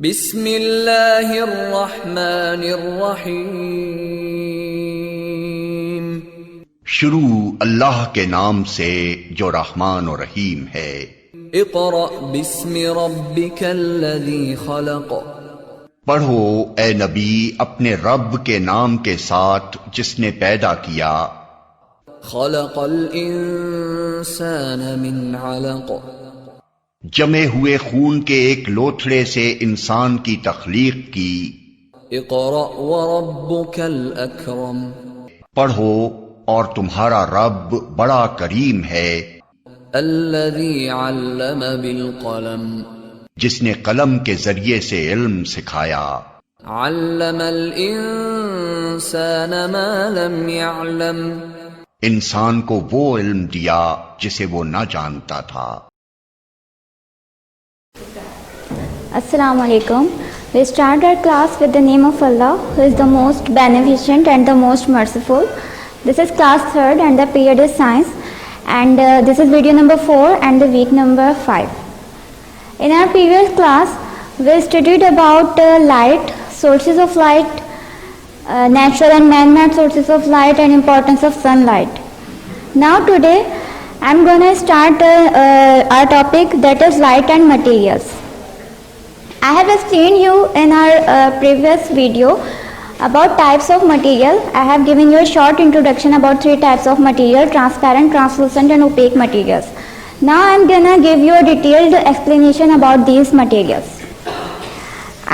बिस्मिल्लाहिर्रहमानिर्रहीम। शुरू अल्लाह के नाम से जो रहमान और रहीम है। इक़रा बिस्मि रब्बिकल्लज़ी खलक़। पढ़ो ए नबी अपने रब के नाम के साथ जिसने पैदा किया। खलक़ल इंसान मिन अलक़। जमे हुए खून के एक लोथड़े से इंसान की तख्लीक की। इक़रा व रब्बुकल अकरम। पढ़ो और तुम्हारा रब बड़ा करीम है। अल्लज़ी अल्लम बिल क़लम। जिसने कलम के जरिए से इल्म सिखाया। अल्लमल इंसान मा लम यअलम। इंसान को वो इल्म दिया जिसे वो न जानता था। Assalamu alaikum. We start our class with the name of Allah, who is the most beneficent and the most merciful. This is class 3rd and the period is science, and this is video number 4 and the week number 5. In our previous class, we studied about light, sources of light, natural and man-made sources of light, and importance of sunlight. Now today, I am going to start our topic, that is light and materials. I have explained you in our previous video about types of material. I have given you a short introduction about 3 types of material: transparent, translucent and opaque materials. Now I am gonna give you a detailed explanation about these materials.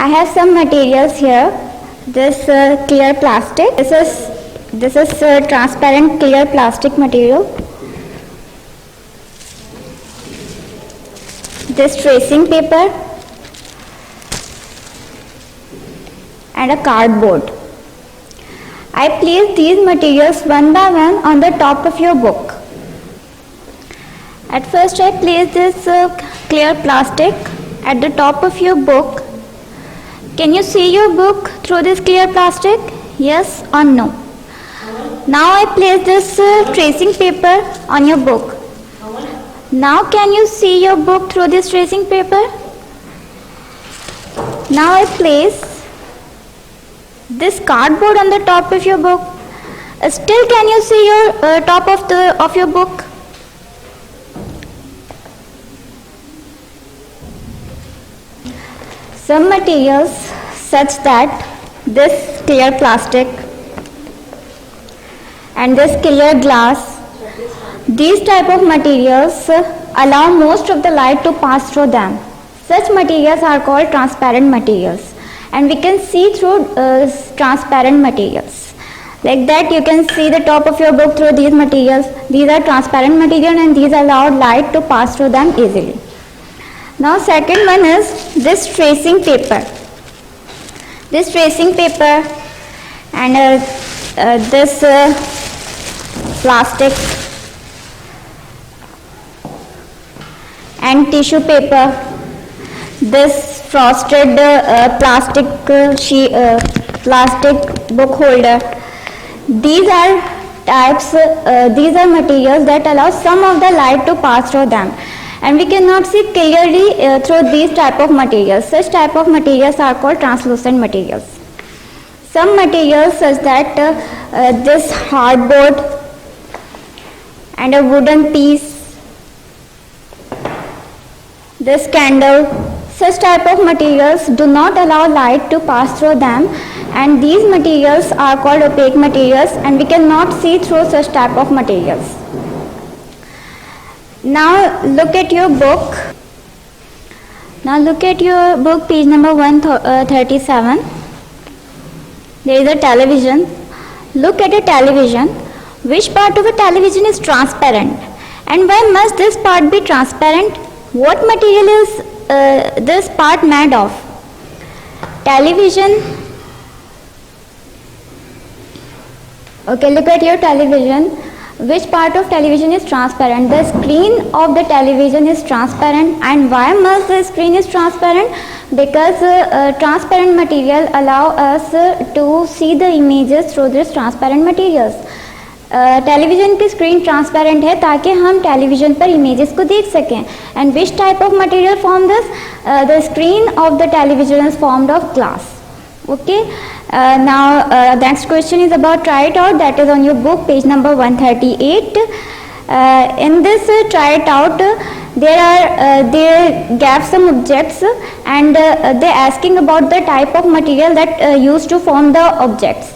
I have some materials here. This clear plastic. This is transparent clear plastic material. This tracing paper and a cardboard. I place these materials one by one on the top of your book. At first I place this clear plastic at the top of your book. Can you see your book through this clear plastic? Yes or no? Now I place this tracing paper on your book. Now can you see your book through this tracing paper? Now I place this cardboard on the top of your book. Still can you see your top of your book? Some materials such that this clear plastic and this clear glass, these type of materials allow most of the light to pass through them. Such materials are called transparent materials, and we can see through transparent materials. Like that you can see the top of your book through these materials. These are transparent material and these allow light to pass through them easily. Now second one is this tracing paper. This tracing paper and this plastic and tissue paper, this frosted plastic book holder. These are materials that allow some of the light to pass through them, and we cannot see clearly through these type of materials. Such type of materials are called translucent materials. Some materials such that this hardboard and a wooden piece, this candle, such type of materials do not allow light to pass through them, and these materials are called opaque materials, and we cannot see through such type of materials. Now look at your book. Now look at your book, page number 137. There is a television. Look at a television. Which part of a television is transparent, and why must this part be transparent? What material is this part made of? Television. Okay, look at your television. Which part of television is transparent? The screen of the television is transparent. And why must the screen is transparent? Because transparent material allow us to see the images through this transparent materials. Television की screen transparent है ताकि हम television पर images को देख सकें. And which type of material form this? The screen of the television is formed of glass. Okay, now next question is about try it out, that is on your book page number 138. In this try it out, they gave some objects and they asking about the type of material that used to form the objects.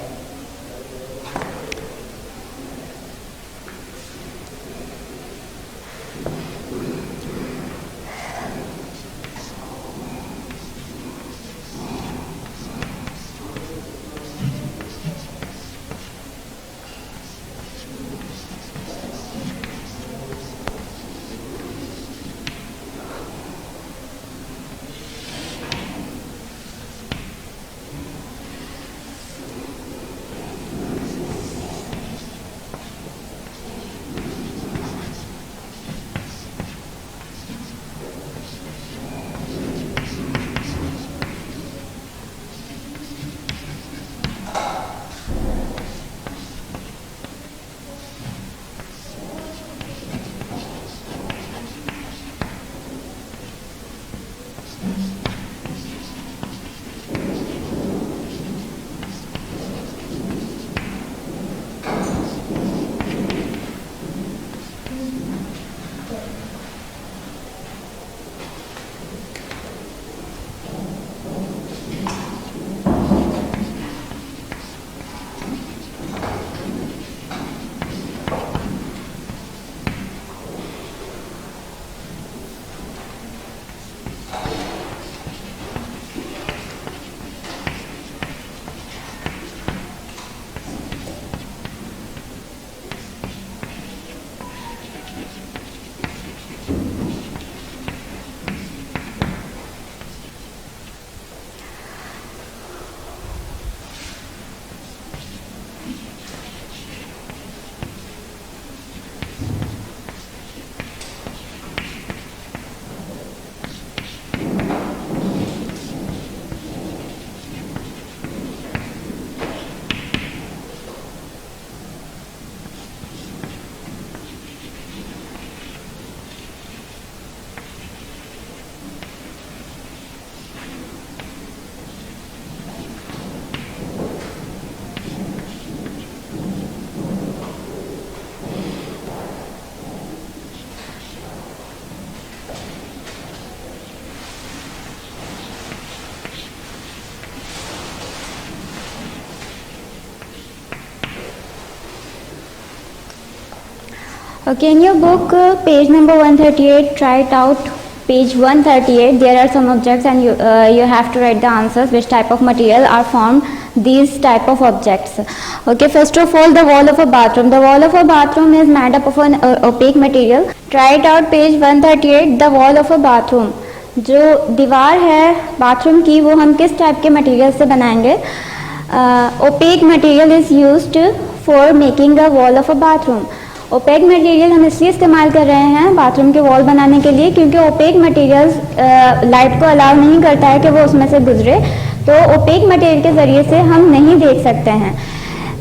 Okay, in your book, page number 138, try it out. Page 138, there are some objects and you have to write the answers. Which type of material are formed these type of objects? Okay, first of all, the wall of a bathroom. The wall of a bathroom is made up of an opaque material. Try it out, page 138, the wall of a bathroom. जो दीवार है bathroom की वो हम किस type के material से बनाएंगे? Opaque material is used for making a wall of a bathroom. Opaque material हम इसलिए इस्तेमाल कर रहे हैं बाथरूम के वॉल बनाने के लिए क्योंकि ओपेक मटेरियल लाइट को अलाउ नहीं करता है कि वो उसमें से गुजरे, तो ओपेक मटेरियल के ज़रिए से हम नहीं देख सकते हैं.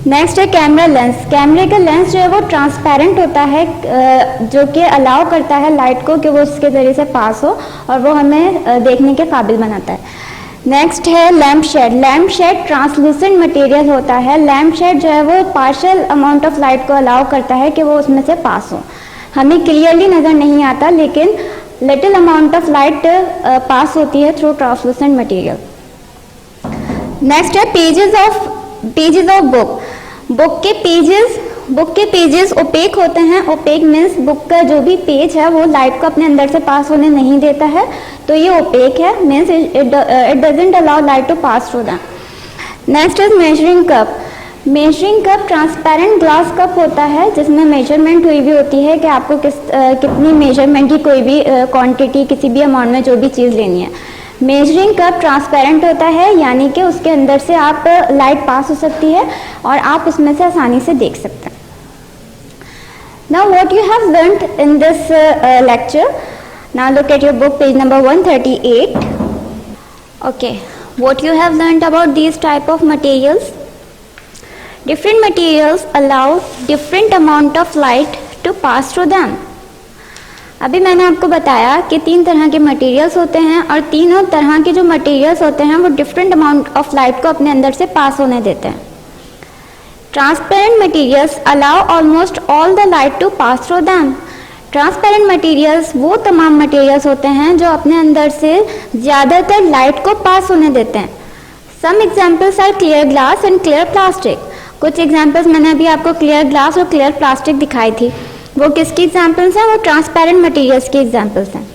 नेक्स्ट है कैमरा लेंस. कैमरे का लेंस जो है वो ट्रांसपेरेंट होता है जो कि अलाउ करता है लाइट को कि वो उसके ज़रिए से पास हो और वो हमें देखने के काबिल बनाता है. नेक्स्ट है lamp shade. Lamp shade translucent material होता है. लैम्प शेड जो है वो पार्शियल अमाउंट ऑफ लाइट को अलाउ करता है कि वो उसमें से पास हो. हमें क्लियरली नज़र नहीं आता लेकिन little amount of light pass होती है थ्रू ट्रांसलूसेंट मटेरियल. नेक्स्ट है पेजेस ऑफ बुक. बुक के पेजेस ओपेक होते हैं. ओपेक मीन्स बुक का जो भी पेज है वो लाइट को अपने अंदर से पास होने नहीं देता है, तो ये ओपेक है. Means it doesn't allow light to pass through that. Next is measuring cup. Measuring cup transparent glass cup होता है जिसमें मेजरमेंट हुई भी होती है कि आपको कितनी मेजरमेंट की कोई भी क्वांटिटी किसी भी अमाउंट में जो भी चीज़ लेनी है. मेजरिंग कप ट्रांसपेरेंट होता है यानी कि उसके अंदर से आप लाइट पास हो सकती है और आप उसमें से आसानी से देख सकते हैं. Now what you have learnt in this lecture? Now look at your book page number 138. Okay, what you have learnt about these type of materials? Different materials allow different amount of light to pass through them. अभी मैंने आपको बताया कि 3 तरह के materials होते हैं और तीनों तरह के जो मटेरियल्स होते हैं वो डिफरेंट अमाउंट ऑफ लाइट को अपने अंदर से पास होने देते हैं. Transparent materials allow almost all the light to pass through them. Transparent materials वो तमाम मटेरियल्स होते हैं जो अपने अंदर से ज़्यादातर लाइट को पास होने देते हैं. Some examples are clear glass and clear plastic. कुछ एग्जाम्पल्स मैंने अभी आपको क्लियर ग्लास और क्लियर प्लास्टिक दिखाई थी. वो किसकी एग्जाम्पल्स हैं? वो ट्रांसपेरेंट मटेरियल्स की एग्जाम्पल्स हैं.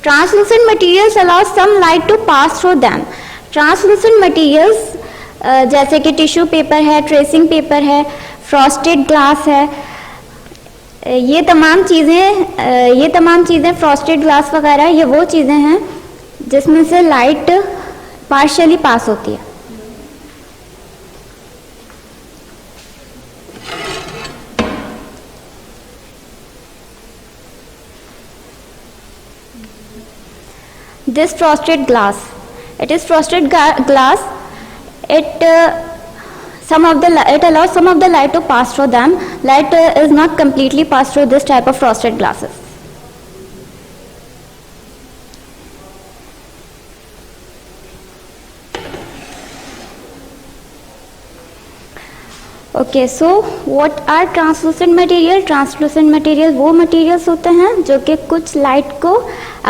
Translucent materials allow some light to pass through them. Translucent materials जैसे कि टिश्यू पेपर है, ट्रेसिंग पेपर है, फ्रॉस्टेड ग्लास है, ये तमाम चीज़ें फ्रॉस्टेड ग्लास वगैरह ये वो चीज़ें हैं जिसमें से लाइट पार्शियली पास होती है. This frosted glass, it is frosted glass. It allows some of the light to pass through them. Light is not completely passed through this type of frosted glasses. Okay, so what are translucent material? Translucent material वो materials होते हैं जो कि कुछ light को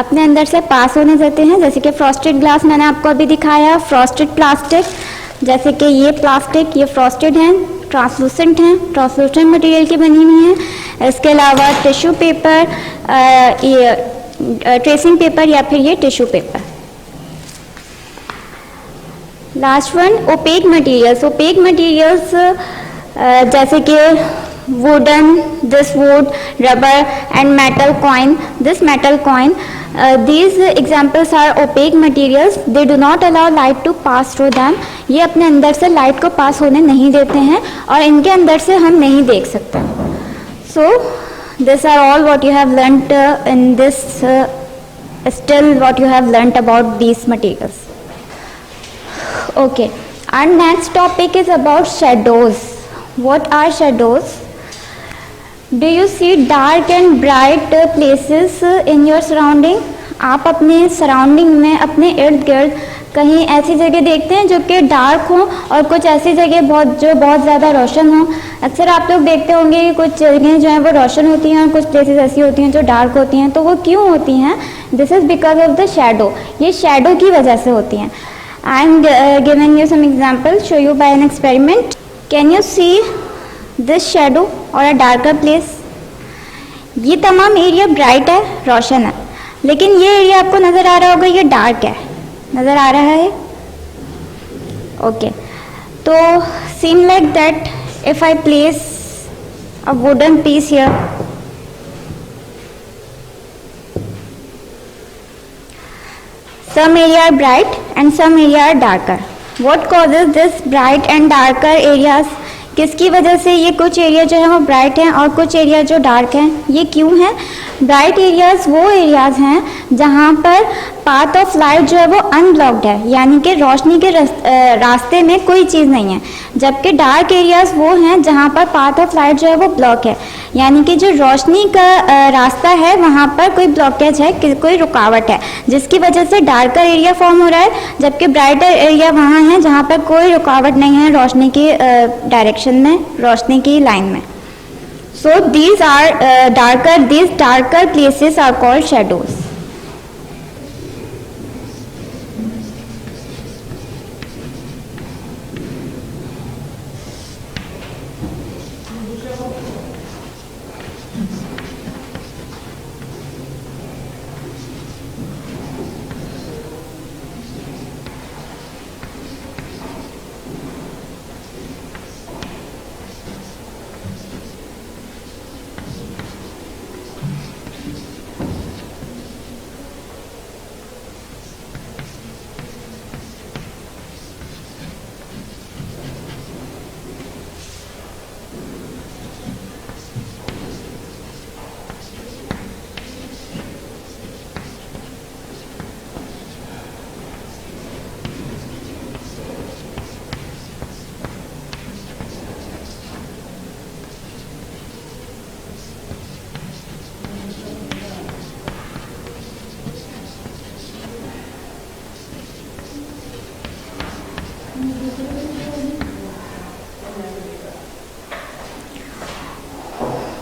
अपने अंदर से पास होने देते हैं. जैसे कि फ्रॉस्टेड ग्लास मैंने आपको अभी दिखाया, फ्रॉस्टेड प्लास्टिक, जैसे कि ये प्लास्टिक ये फ्रॉस्टेड हैं, ट्रांसलूसेंट हैं, ट्रांसलूसेंट मटेरियल की बनी हुई हैं. इसके अलावा टिश्यू पेपर, ये ट्रेसिंग पेपर या फिर ये tissue paper. Last one, opaque materials. Opaque materials जैसे कि wooden, this wood, rubber and metal coin, this metal coin. These examples are opaque materials. They do not allow light to pass through them. ये अपने अंदर से light को पास होने नहीं देते हैं और इनके अंदर से हम नहीं देख सकते. So these are all what you have learnt in this still what you have learnt about these materials. Okay, our next topic is about shadows. What are shadows? Do you see dark and bright places in your surrounding? आप अपने surrounding में, अपने इर्द गिर्द कहीं ऐसी जगह देखते हैं जो कि डार्क हो और कुछ ऐसी जगह बहुत ज़्यादा रोशन हो. अक्सर आप लोग देखते होंगे कि कुछ जगह जो हैं वो रोशन होती हैं और कुछ प्लेसेस ऐसी होती हैं जो डार्क होती हैं. तो वो क्यों होती हैं? This is because of the shadow. ये शैडो की वजह से होती हैं. I am giving you some example, show you by an experiment. Can you see this shadow और अ डार्कर प्लेस? ये तमाम एरिया ब्राइट है, रोशन है, लेकिन ये एरिया आपको नज़र आ रहा होगा ये डार्क है. नज़र आ रहा है? ओके, तो seem like that if I place a wooden piece here, some area are bright and some area are darker. What causes this bright and darker areas? किसकी वजह से ये कुछ एरिया जो है वो ब्राइट हैं और कुछ एरिया जो डार्क हैं? ये क्यों है? ब्राइट एरियाज वो एरियाज हैं जहाँ पर पाथ ऑफ लाइट जो है वो अनब्लॉक्ड है, यानी कि रोशनी के रास्ते में कोई चीज़ नहीं है. जबकि डार्क एरियाज वो हैं जहाँ पर पाथ ऑफ लाइट जो है वो ब्लॉक है, यानी कि जो रोशनी का रास्ता है वहाँ पर कोई ब्लॉकेज है, कोई रुकावट है, जिसकी वजह से डार्कर एरिया फॉर्म हो रहा है. जबकि ब्राइटर एरिया वहाँ है जहाँ पर कोई रुकावट नहीं है रोशनी की डायरेक्शन में, रोशनी की लाइन में. So these darker places are called shadows.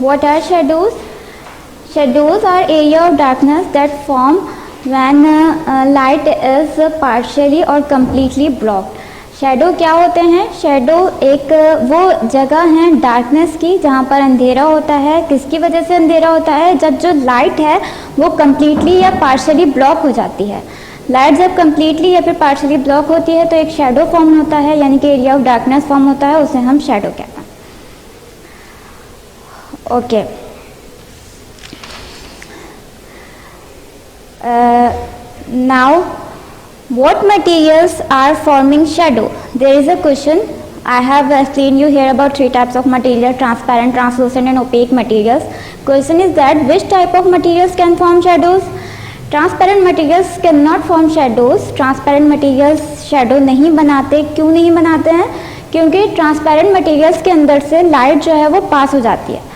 What are shadows? Shadows are area of darkness that form when light is partially or completely blocked. Shadow क्या होते हैं? शैडो एक वो जगह है डार्कनेस की जहाँ पर अंधेरा होता है. किसकी वजह से अंधेरा होता है? जब जो लाइट है वो कम्प्लीटली या पार्शली ब्लॉक हो जाती है. लाइट जब कम्प्लीटली या फिर पार्शली ब्लॉक होती है तो एक शैडो फॉर्म होता है, यानी कि एरिया ऑफ डार्कनेस फॉर्म होता है, उसे हम शैडो कहते हैं. Okay. Now, what materials are forming shadow? There is a question. I have explained you here about three types of material: transparent, translucent and opaque materials. Question is that which type of materials can form shadows? Transparent materials cannot form shadows. Transparent materials shadow नहीं बनाते. क्यों नहीं बनाते हैं? क्योंकि transparent materials के अंदर से light जो है वो पास हो जाती है,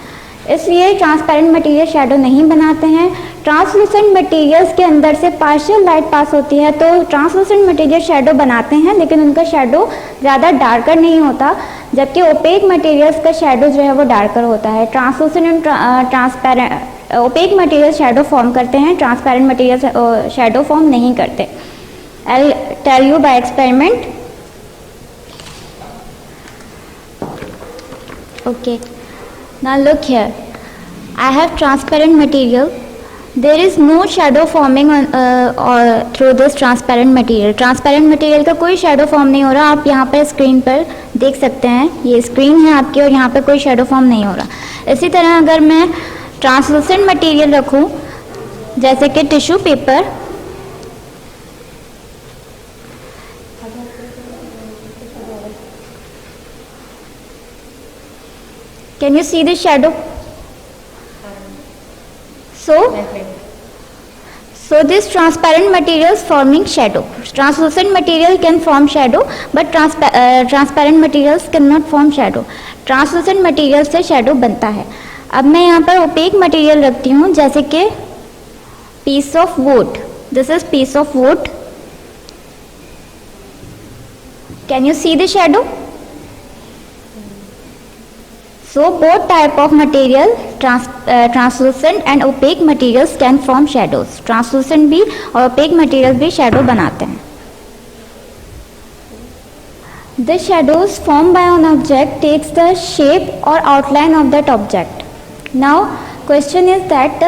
इसलिए ट्रांसपेरेंट मटेरियल शैडो नहीं बनाते हैं. ट्रांसलूसेंट मटेरियल्स के अंदर से पार्शियल लाइट पास होती है तो ट्रांसलूसेंट मटेरियल शैडो बनाते हैं, लेकिन उनका शैडो ज़्यादा डार्कर नहीं होता, जबकि ओपेक मटेरियल्स का शैडो जो है वो डार्कर होता है. Translucent and transparent opaque material shadow form करते हैं, ट्रांसपेरेंट मटेरियल शैडो फॉर्म नहीं करते. I tell you by experiment. Okay. Now look here, I have transparent material. There is no shadow forming on through this transparent material. Transparent material का कोई shadow form नहीं हो रहा. आप यहाँ पर स्क्रीन पर देख सकते हैं, ये स्क्रीन है आपकी और यहाँ पर कोई shadow form नहीं हो रहा. इसी तरह अगर मैं translucent material रखूँ जैसे कि tissue paper, can you see the shadow? So this transparent materials forming shadow. Translucent material can form shadow, but transparent materials cannot form shadow. Translucent material से shadow बनता है. अब मैं यहाँ पर opaque material रखती हूँ जैसे कि piece of wood. This is piece of wood. Can you see the shadow? So both type of material, translucent and opaque materials can form shadows. Translucent भी और opaque materials भी shadow बनाते हैं. The shadows formed by an object takes the shape or outline of that object. Now question is that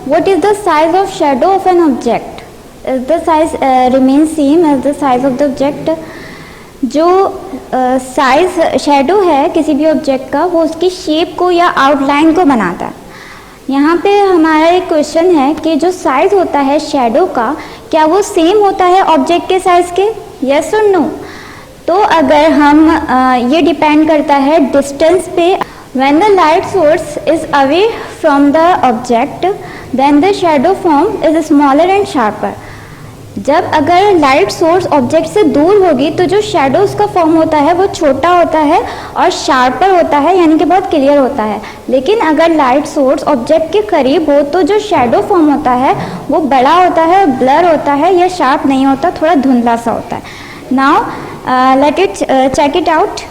what is the size of shadow of an object? Is the size remains same as the size of the object? जो size shadow है किसी भी object का वो उसकी shape को या outline को बनाता है. यहाँ पे हमारा एक क्वेश्चन है कि जो साइज होता है शैडो का क्या वो सेम होता है ऑब्जेक्ट के साइज के? यस और नो? तो अगर हम ये डिपेंड करता है डिस्टेंस पे. When the light source is away from the object then the shadow form is smaller and sharper. जब अगर लाइट सोर्स ऑब्जेक्ट से दूर होगी तो जो शैडो उसका फॉर्म होता है वो छोटा होता है और शार्पर होता है, यानी कि बहुत क्लियर होता है. लेकिन अगर लाइट सोर्स ऑब्जेक्ट के करीब हो तो जो शैडो फॉर्म होता है वो बड़ा होता है, ब्लर होता है, या शार्प नहीं होता, थोड़ा धुंधला सा होता है. Now let it check it out.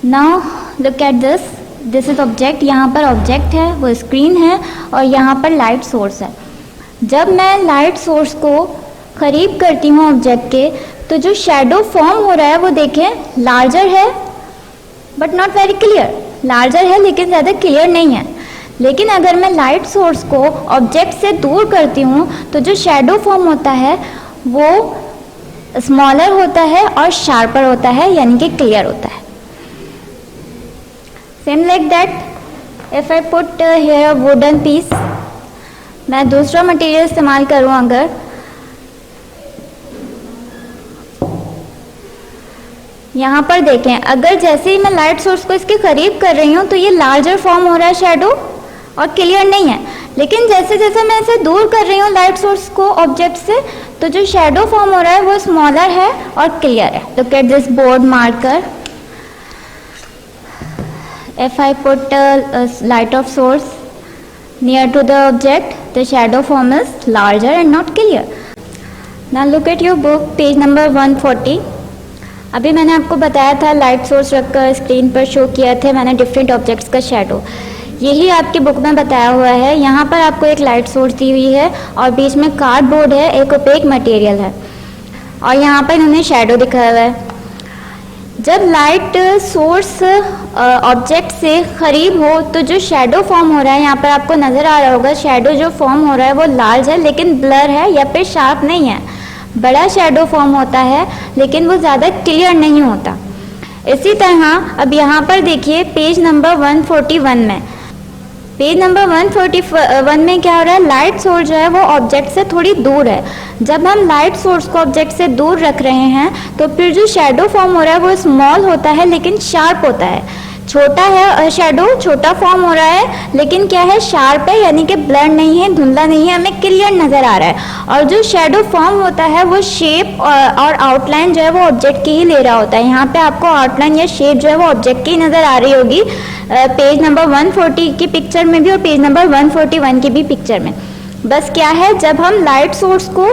Now look at this. This is object. यहाँ पर ऑब्जेक्ट है, वो स्क्रीन है, और यहाँ पर लाइट सोर्स है. जब मैं लाइट सोर्स को करीब करती हूँ ऑब्जेक्ट के तो जो शैडो फॉर्म हो रहा है वो देखें लार्जर है but not very clear. Larger है लेकिन ज़्यादा क्लियर नहीं है. लेकिन अगर मैं लाइट सोर्स को ऑब्जेक्ट से दूर करती हूँ तो जो शैडो फॉर्म होता है वो स्मॉलर होता है और शार्पर होता है, यानी कि क्लियर होता है. Same like that if I put here a wooden piece, मैं दूसरा मटेरियल इस्तेमाल करूँ अगर, यहाँ पर देखें अगर जैसे ही मैं लाइट सोर्स को इसके करीब कर रही हूँ तो ये लार्जर फॉर्म हो रहा है शैडो और क्लियर नहीं है. लेकिन जैसे जैसे मैं इसे दूर कर रही हूँ लाइट सोर्स को ऑब्जेक्ट से तो जो शैडो फॉर्म हो रहा है वो स्मॉलर है और क्लियर है. Look at this board marker. If I put light of source near to the object, the shadow form is larger and not clear. Now look at your book, page number 140. अभी मैंने आपको बताया था light source रखकर screen पर show किया थे मैंने डिफरेंट ऑब्जेक्ट्स का शेडो. यही आपकी बुक में बताया हुआ है. यहाँ पर आपको एक लाइट सोर्स दी हुई है और बीच में कार्डबोर्ड है, एक ओपेक मटेरियल है और यहाँ पर इन्होंने शेडो दिखाया हुआ है. जब लाइट सोर्स ऑब्जेक्ट से करीब हो तो जो शेडो फॉर्म हो रहा है, यहाँ पर आपको नज़र आ रहा होगा, शेडो जो फॉर्म हो रहा है वो लार्ज है लेकिन ब्लर है या फिर शार्प नहीं है. बड़ा शेडो फॉर्म होता है लेकिन वो ज़्यादा क्लियर नहीं होता. इसी तरह अब यहाँ पर देखिए पेज नंबर 141 में. पेज नंबर 141 में क्या हो रहा है, लाइट सोर्स जो है वो ऑब्जेक्ट से थोड़ी दूर है. जब हम लाइट सोर्स को ऑब्जेक्ट से दूर रख रहे हैं तो फिर जो शेडो फॉर्म हो रहा है वो स्मॉल होता है लेकिन शार्प होता है. छोटा है शेडो, छोटा फॉर्म हो रहा है लेकिन क्या है, शार्प है, यानी कि ब्लर नहीं है, धुंधला नहीं है, हमें क्लियर नज़र आ रहा है. और जो शेडो फॉर्म होता है वो शेप और आउटलाइन जो है वो ऑब्जेक्ट की ही ले रहा होता है. यहाँ पे आपको आउटलाइन या शेप जो है वो ऑब्जेक्ट की ही नज़र आ रही होगी पेज नंबर 140 की पिक्चर में भी और पेज नंबर 141 की भी पिक्चर में. बस क्या है, जब हम लाइट सोर्स को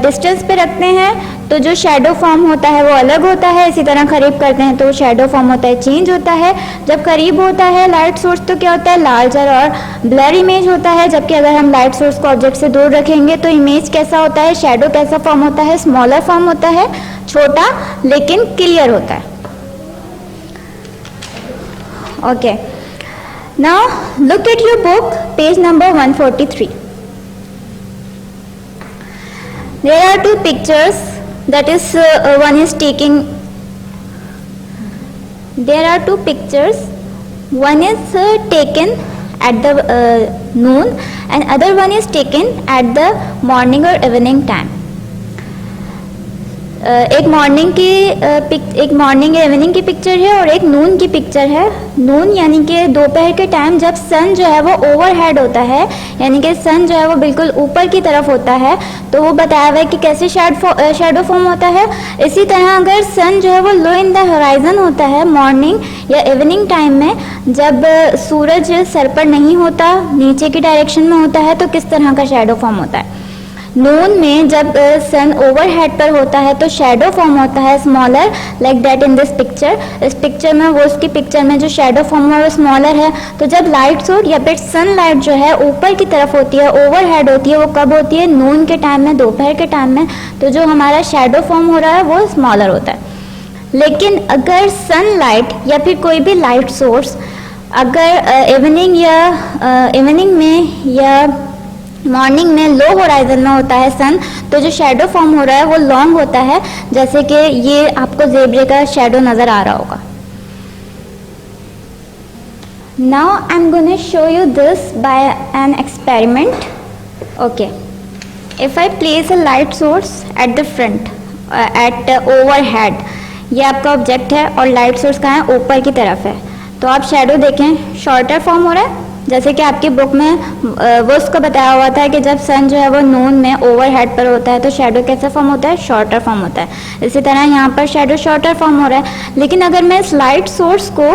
डिस्टेंस पे रखते हैं तो जो शेडो फॉर्म होता है वो अलग होता है. इसी तरह करीब करते हैं तो शेडो फॉर्म होता है, चेंज होता है. जब करीब होता है लाइट सोर्स तो क्या होता है, लार्जर और ब्लर इमेज होता है. जबकि अगर हम लाइट सोर्स को ऑब्जेक्ट से दूर रखेंगे तो इमेज कैसा होता है, शेडो कैसा फॉर्म होता है, स्मॉलर फॉर्म होता है, छोटा लेकिन क्लियर होता है. Okay, now look at your book, page number 143. There are two pictures, that is one is taking, there are two pictures, one is taken at the noon and other one is taken at the morning or evening time. एक morning evening की picture है और एक नून की picture है. नून यानी कि दोपहर के टाइम जब सन जो है वो ओवरहेड होता है, यानी कि सन जो है वो बिल्कुल ऊपर की तरफ होता है, तो वो बताया हुआ है कि कैसे शेडो फॉर्म होता है. इसी तरह अगर सन जो है वो लो इन द होराइजन होता है मॉर्निंग या इवनिंग टाइम में, जब सूरज सर पर नहीं होता, नीचे की डायरेक्शन में होता है, तो किस तरह का शेडो फॉर्म होता है. नून में जब सन ओवरहेड पर होता है तो शेडो फॉर्म होता है smaller, like that in this picture. इस पिक्चर में वो उसकी पिक्चर में जो शेडो फॉर्म है वो स्मॉलर है. तो जब लाइट सोर्स या फिर सनलाइट जो है ऊपर की तरफ होती है, ओवरहेड होती है, वो कब होती है, नून के टाइम में, दोपहर के टाइम में. तो जो हमारा शेडो फॉर्म हो रहा है वो स्मॉलर होता है. लेकिन अगर सनलाइट या फिर कोई भी लाइट सोर्स अगर इवनिंग में या मॉर्निंग में लो होराइजन में होता है सन, तो जो शेडो फॉर्म हो रहा है वो लॉन्ग होता है. जैसे कि ये आपको ज़ेब्रे का शेडो नज़र आ रहा होगा. Now I am gonna show you this by an experiment. Okay, if I place a light source at the front at overhead, ये आपका ऑब्जेक्ट है और लाइट सोर्स कहाँ है, ऊपर की तरफ है. तो आप शेडो देखें, शॉर्टर फॉर्म हो रहा है. जैसे कि आपकी बुक में वो उसको बताया हुआ था कि जब सन जो है वो नून में ओवरहेड पर होता है तो शेडो कैसा फॉर्म होता है, शॉर्टर फॉर्म होता है. इसी तरह यहाँ पर शेडो शॉर्टर फॉर्म हो रहा है. लेकिन अगर मैं इस लाइट सोर्स को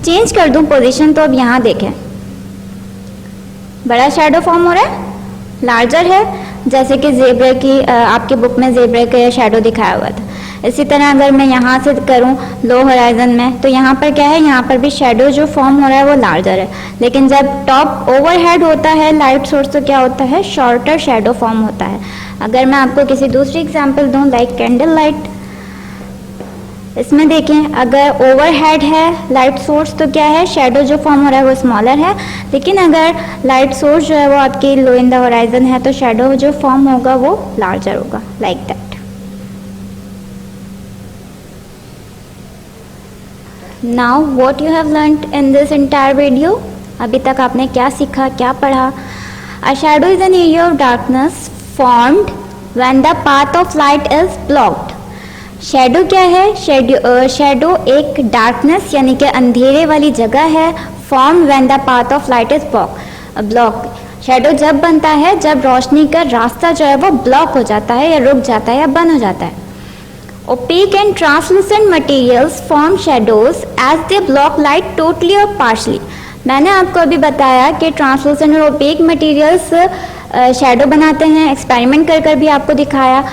चेंज कर दूँ पोजीशन, तो अब यहाँ देखें, बड़ा शेडो फॉर्म हो रहा है, लार्जर है, जैसे कि ज़ेब्रा की आपकी बुक में ज़ेब्रा का शेडो दिखाया हुआ था. इसी तरह अगर मैं यहाँ से करूँ लो होराइजन में, तो यहाँ पर क्या है, यहाँ पर भी शेडो जो फॉर्म हो रहा है वो लार्जर है. लेकिन जब टॉप ओवरहेड होता है लाइट सोर्स तो क्या होता है, शॉर्टर शेडो फॉर्म होता है. अगर मैं आपको किसी दूसरी एग्जांपल दूँ, लाइक कैंडल लाइट, इसमें देखें अगर ओवरहेड है लाइट सोर्स तो क्या है, शेडो जो फॉर्म हो रहा है वो स्मॉलर है. लेकिन अगर लाइट सोर्स जो है वो आपकी लो इन द होराइजन है तो शेडो जो फॉर्म होगा वो लार्जर होगा, like that. Now what you have learnt in this entire video? अभी तक आपने क्या सीखा, क्या पढ़ा? A shadow is an area of darkness formed when the path of light is blocked. Shadow क्या है, शेडो एक डार्कनेस यानी कि अंधेरे वाली जगह है, form when the path of light is block. Shadow जब बनता है जब रोशनी का रास्ता जो है वो ब्लॉक हो जाता है या रुक जाता है या बंद हो जाता है. Opaque and translucent materials form shadows as they block light totally or partially. मैंने आपको अभी बताया कि ट्रांसलूसेंट और ओपेक मटेरियल्स शैडो बनाते हैं, एक्सपेरिमेंट कर भी आपको दिखाया।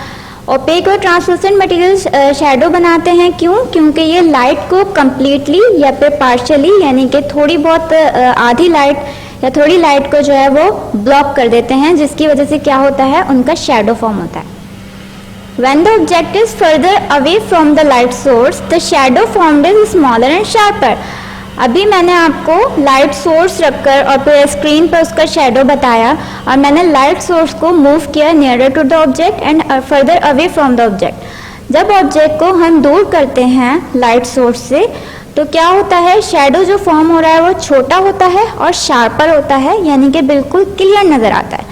ओपेक और ट्रांसलूसेंट मटेरियल शैडो बनाते हैं, क्यों? क्योंकि ये लाइट को कम्प्लीटली या फिर पार्शियली यानी कि थोड़ी बहुत आधी लाइट या थोड़ी लाइट को जो है वो ब्लॉक कर देते हैं, जिसकी वजह से क्या होता है, उनका शैडो फॉर्म होता है। When the object is further away from the light source, the shadow formed is smaller and sharper. अभी मैंने आपको लाइट सोर्स रखकर और फिर स्क्रीन पर उसका शैडो बताया और मैंने लाइट सोर्स को मूव किया nearer to the object and further away from the object. जब ऑब्जेक्ट को हम दूर करते हैं लाइट सोर्स से तो क्या होता है, शैडो जो फॉर्म हो रहा है वो छोटा होता है और शार्पर होता है, यानी कि बिल्कुल क्लियर नज़र आता है।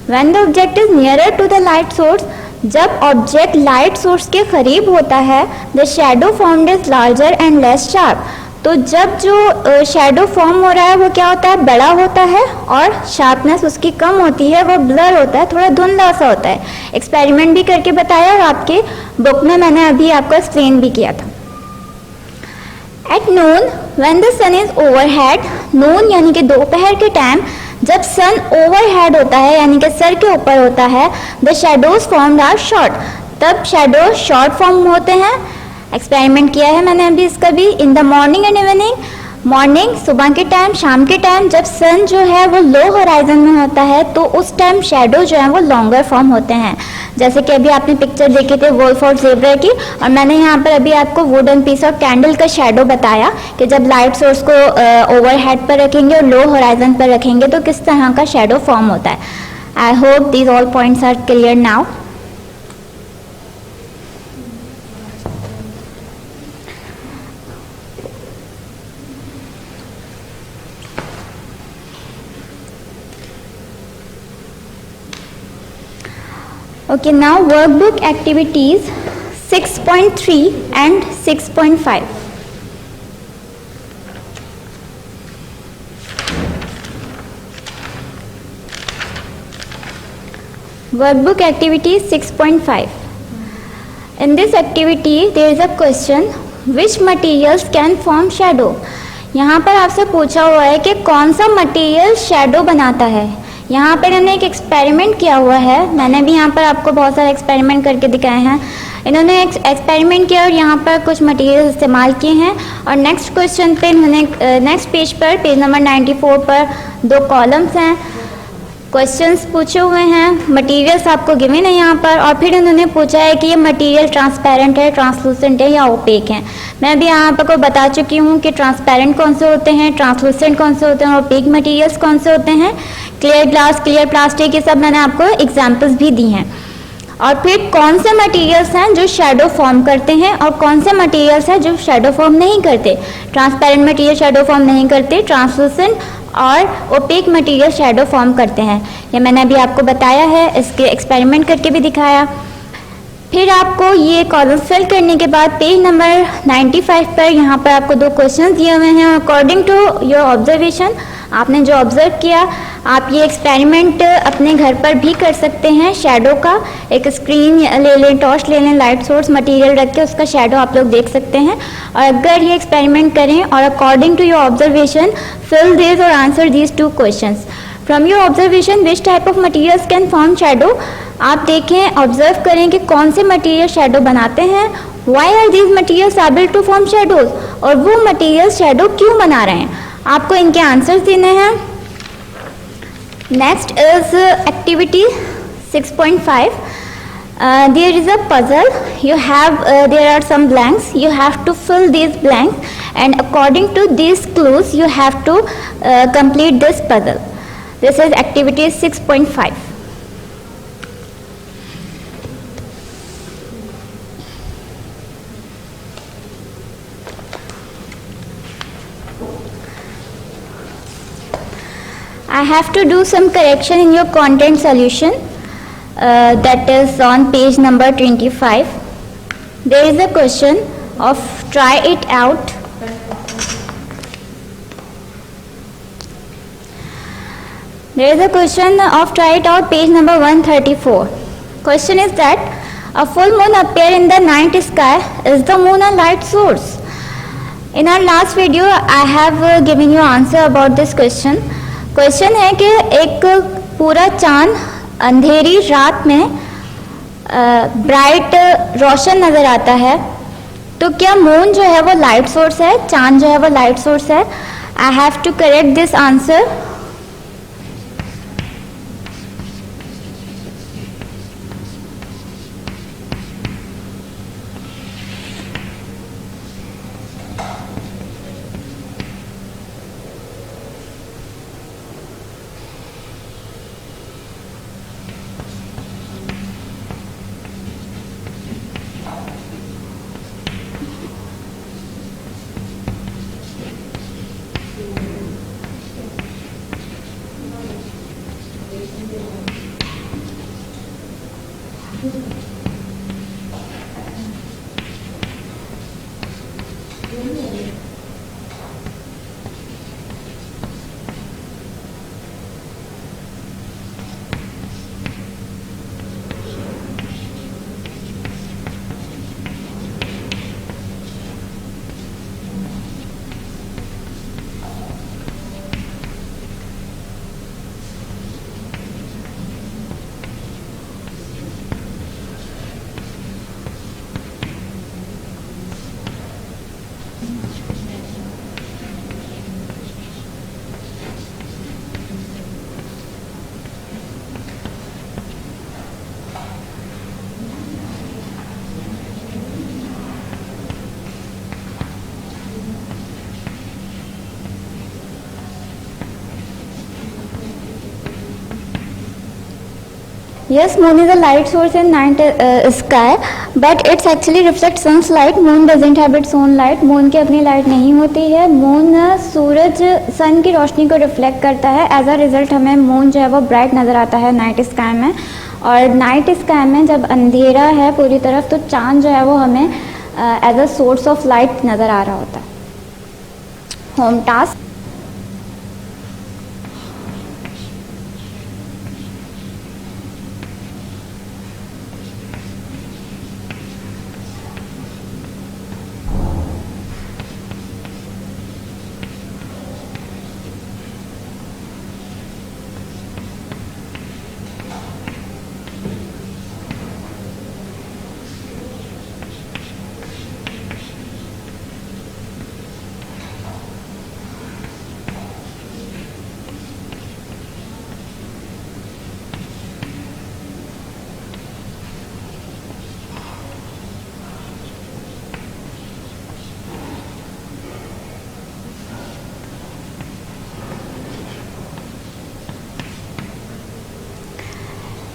When the object is nearer to the light source, जब ऑब्जेक्ट लाइट सोर्स के करीब होता है, the shadow formed is larger and less sharp. तो जब जो शैडो फॉर्म हो रहा है वो क्या होता है, बड़ा होता है और शार्पनेस उसकी कम होती है, वो ब्लर होता है, थोड़ा धुंधला सा होता है। एक्सपेरिमेंट भी करके बताया और आपके बुक में मैंने अभी आपको एक्सप्लेन भी किया था। At noon when the sun is overhead, noon यानी कि दोपहर के टाइम जब सन ओवरहेड होता है यानी कि सर के ऊपर होता है, the shadows formed are short, तब शैडो शॉर्ट फॉर्म होते हैं। एक्सपेरिमेंट किया है मैंने अभी इसका भी। In the morning and evening, morning सुबह के टाइम, शाम के टाइम जब सन जो है वो लो होराइजन में होता है तो उस टाइम शैडो जो है वो लॉन्गर फॉर्म होते हैं। जैसे कि अभी आपने पिक्चर देखी थी वोल्फ और ज़ेब्रा की, और मैंने यहाँ पर अभी आपको वुडन पीस और कैंडल का शैडो बताया कि जब लाइट सोर्स को ओवरहेड पर रखेंगे और लो होराइजन पर रखेंगे तो किस तरह का शैडो फॉर्म होता है। I hope these all points are clear now. Okay, now workbook activities 6.3 and 6.5. Workbook activity 6.5. In this activity there is a question, which materials can form shadow? यहाँ पर आपसे पूछा हुआ है कि कौन सा मटेरियल शैडो बनाता है। यहाँ पर इन्होंने एक एक्सपेरिमेंट किया हुआ है, मैंने भी यहाँ पर आपको बहुत सारे एक्सपेरिमेंट करके दिखाए हैं। इन्होंने एक एक्सपेरिमेंट किया और यहाँ पर कुछ मटेरियल इस्तेमाल किए हैं और नेक्स्ट क्वेश्चन पे इन्होंने नेक्स्ट पेज पर, पेज नंबर 94 पर 2 कॉलम्स हैं, क्वेश्चंस पूछे हुए हैं, मटेरियल्स आपको गिवन है यहाँ पर, और फिर इन्होंने पूछा है कि ये मटेरियल ट्रांसपेरेंट है, ट्रांसलूसेंट है या ओपेक है। मैं भी यहाँ पर को बता चुकी हूँ कि ट्रांसपेरेंट कौन से होते हैं, ट्रांसलूसेंट कौन से होते हैं और ओपेक मटेरियल्स कौन से होते हैं। क्लियर ग्लास, क्लियर प्लास्टिक, ये सब मैंने आपको एग्जाम्पल्स भी दी हैं। और फिर कौन से मटेरियल्स हैं जो शैडो फॉर्म करते हैं और कौन से मटेरियल्स हैं जो शैडो फॉर्म नहीं करते। ट्रांसपेरेंट मटेरियल शैडो फॉर्म नहीं करते, ट्रांसलूसेंट और ओपेक मटेरियल शैडो फॉर्म करते हैं। ये मैंने अभी आपको बताया है, इसके एक्सपेरिमेंट करके भी दिखाया। फिर आपको ये कॉलम फिल करने के बाद पेज नंबर 95 पर यहाँ पर आपको 2 क्वेश्चन दिए हुए हैं। अकॉर्डिंग टू योर ऑब्जर्वेशन, आपने जो ऑब्जर्व किया आप ये एक्सपेरिमेंट अपने घर पर भी कर सकते हैं। शैडो का एक स्क्रीन ले लें, टॉर्च ले लें, लाइट सोर्स मटेरियल रख के उसका शैडो आप लोग देख सकते हैं। और अगर ये एक्सपेरिमेंट करें और according to your observation fill this और answer these 2 questions. From your observation which type of materials can form shadow, आप देखें, ऑब्जर्व करें कि कौन से मटेरियल शैडो बनाते हैं। Why are these materials able to form shadows, और वो मटेरियल शैडो क्यों बना रहे हैं, आपको इनके आंसर्स देने हैं। Next is activity 6.5. There is a puzzle, you have there are some blanks, you have to fill these blanks and according to these clues you have to complete this puzzle. This is activity 6.5. I have to do some correction in your content solution, that is on page number 25. There is a question of try it out. There is a question of try it out, page number 134. Question is that a full moon appear in the night sky. Is the moon a light source? In our last video I have given you answer about this question. Question है कि एक पूरा चांद अंधेरी रात में bright रोशन नज़र आता है, तो क्या मून जो है वो लाइट सोर्स है, चांद जो है वो लाइट सोर्स है? I have to correct this answer. Yes, moon is a light source in night sky, but it's actually reflects sun's light. Moon doesn't have its own light. Moon की अपनी light नहीं होती है. Moon सूरज सन की रोशनी को reflect करता है. As a result हमें मून जो है वो ब्राइट नज़र आता है नाइट स्काई में. और नाइट स्काई में जब अंधेरा है पूरी तरफ, तो चांद जो है वो हमें as a source of light नज़र आ रहा होता है. Home task.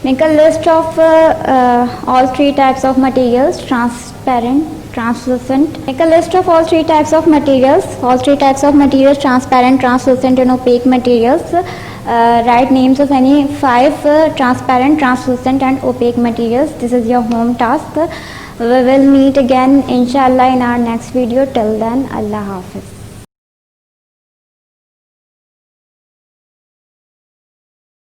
Make a list of all three types of materials: transparent, translucent. Make a list of all three types of materials. All three types of materials: transparent, translucent, and opaque materials. Write names of any 5 transparent, translucent, and opaque materials. This is your home task. We will meet again, inshallah, in our next video. Till then, Allah Hafiz.